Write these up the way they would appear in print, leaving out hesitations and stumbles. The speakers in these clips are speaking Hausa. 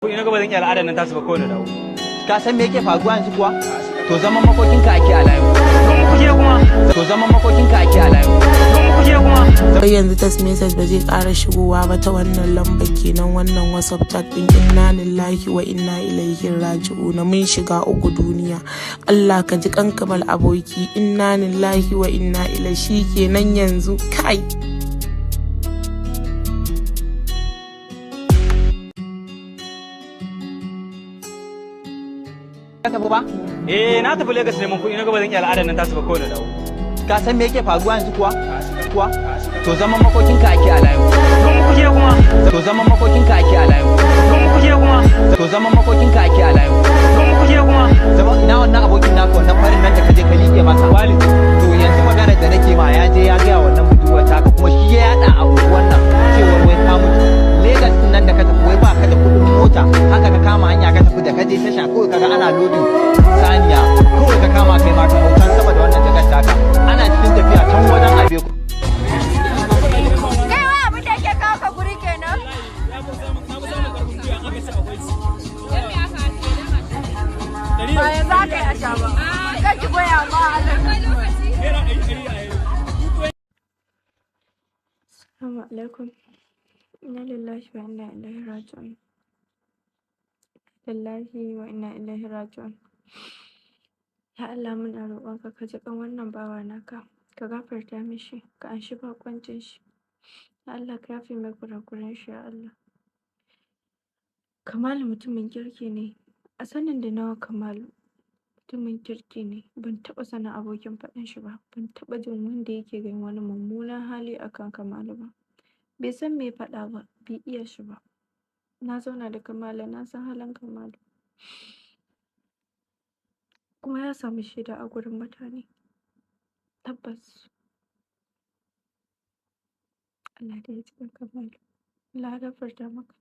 Ko ina gaba zan iya al'adar nan tasu ba kawai da dawo. Ka san me yake faruwa yanzu kuwa? To zaman makokinka ake a layin. Kuje kuma. To zaman makokinka ake a layin. Kuje kuma. Sai yanzu text message ba zai ƙara shigowa ba ta wannan lambar kenan wannan WhatsApp chat din inna lillahi wa inna ilaihi raji'un mun shiga uku duniya. Allah ka ji kankabal aboki inna lillahi wa inna ilaihi kenan yanzu kai. Ka tafi ba? Na tafi Lagos neman kuɗi na gaba zan iya al'adar nan tasu ba kawai da dawo. Ka san me yake faruwa yanzu kuwa? To zaman makokinka ake a layin. Kuje kuma. To zaman makokinka ake a layin. Kuje kuma. To zaman makokinka ake a layin. Kuje kuma. Zaman ina wannan abokin naka wannan farin nan da kaje ka liƙe masa walid. To yanzu maganar da nake ma ya je ya ga wannan budurwar taka kuma shi ya yada a unguwan nan cewar wai ka mutu. Lagos din nan da ka tafi wai ba ka da kuɗin mota haka ka kama hanya ka tafi da kaje tasha kawai kaga ana lodin saniya kawai ka kama kai ma ka hautan sama da wannan jakar taka ana cikin tafiya can wajen abe ku. Bayan za ka yi a sha ba, kan ki goya ma Assalamu alaikum. Inna lillahi wa inna ilaihi raji'un. Lillahi wa inna ilaihi raji'un. Ya Allah muna roƙonka ka ji kan wannan bawa naka, ka gafarta mishi, ka anshi baƙwancin shi. Ya Allah ka yafe mai kurakuran shi ya Allah. Kamalu mutumin kirki ne. A sanin da nawa Kamalu mutumin kirki ne. Ban taɓa sanin abokin faɗan shi ba. Ban taɓa jin wanda yake ganin wani mummunan hali akan Kamalu ba. Bai san me faɗa ba, bai iya shi ba. Na zauna da Kamalu na san halin Kamalu. Kuma ya samu shaida a gurin mutane. Tabbas. Allah dai ya ji kan Kamalu. Allah ya gafarta maka.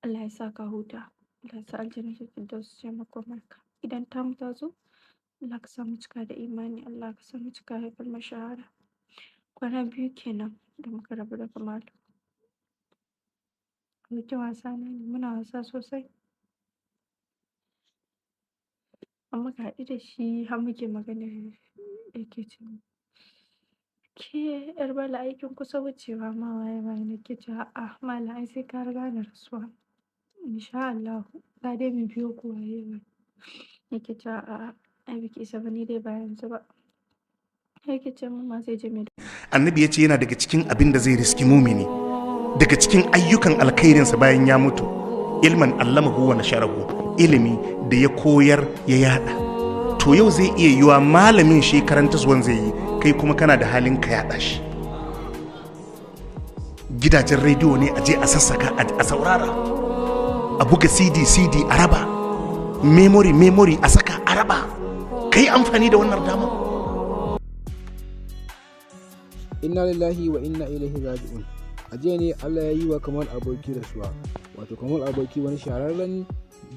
Allah ya sa ka huta. Allah ya sa aljannatul firdaus ce makomarka. Idan tamu ta zo, Allah ka sa mu cika da imani. Allah ka sa mu cika da kalmar shahada. Kwana biyu kenan da muka rabu da Kamalu. Abokin wasa na ne, muna wasa sosai. An muka haɗu da shi har muke magana yake ce min, ke ƴar Bala aikin kusa wucewa ma waye nake ce a'a malam ai sai ka riga ni rasuwa. Insha Allah za dai mu biyo ku waye ba. Yake ce a'a ai biki isa ba ni dai ba yanzu ba. Yake ce min ma zai je mai. Annabi ya ce yana daga cikin abin da zai riski mumini, daga cikin ayyukan alkhairinsa bayan ya mutu, ilman allamahu wa nasharahu, ilimi da ya koyar ya yada. To yau zai iya yiwa malamin shi karanta zuwan zai yi, kai kuma kana da halin ka yada shi. Gidajen rediyo ne a je a sassaka a saurara, a buga cd a raba, memory a saka a raba. Kai amfani da wannan dama. Inna lillahi wa inna ilaihi raji'un. A jiya ne Allah ya yi wa Kamal Aboki rasuwa. Wato Kamal Aboki wani shahararren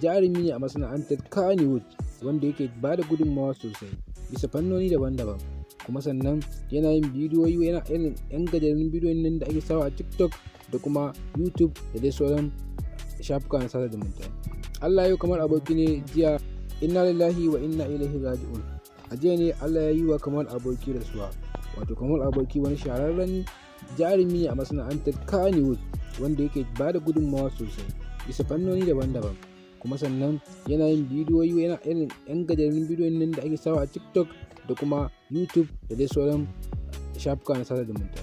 jarumi ne a masana'antar Kannywood wanda yake ba da gudunmawa sosai bisa fannoni daban-daban. Kuma sannan yana yin bidiyoyi, yana irin yan gajerun bidiyoyin nan da ake sawa a TikTok da kuma YouTube da dai sauran shafuka na sada zumunta. Allah ya yi wa Kamal Aboki ne jiya. Inna lillahi wa inna ilaihi raji'un. A jiya ne Allah ya yi wa Kamal Aboki rasuwa. Wato Kamal Aboki wani shahararren jarumi ne a masana'antar Kannywood wanda yake ba da gudunmawa sosai bisa fannoni daban-daban. Kuma sannan yana yin bidiyoyi, yana irin yan gajerun bidiyoyin nan da ake sawa a TikTok da kuma YouTube da dai sauran shafuka na sada zumunta.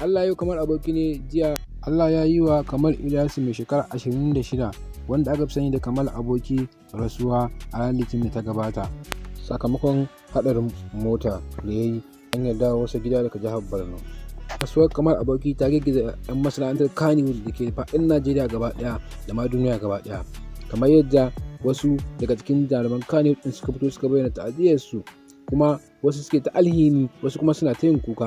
Allah ya yi wa Kamal Aboki ne jiya. Allah ya yi wa Kamal Ilyasu mai shekara 26 wanda aka fi sani da Kamal Aboki rasuwa a ranar Litinin da ta gabata sakamakon haɗarin mota da ya yi hanyar dawo wasu gida daga jihar Borno. Rasuwar Kamal Aboki ta girgiza 'yan masana'antar Kannywood da ke faɗin Najeriya gaba ɗaya da ma duniya gaba ɗaya. Kamar yadda wasu daga cikin jaruman Kannywood ɗin suka fito suka bayyana ta'aziyarsu, kuma wasu suke ta alhini, wasu kuma suna ta yin kuka.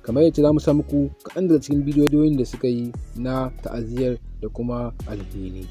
Kamar yadda za mu sa muku kaɗan daga cikin bidiyoyin da suka yi na ta'aziyar da kuma alhini.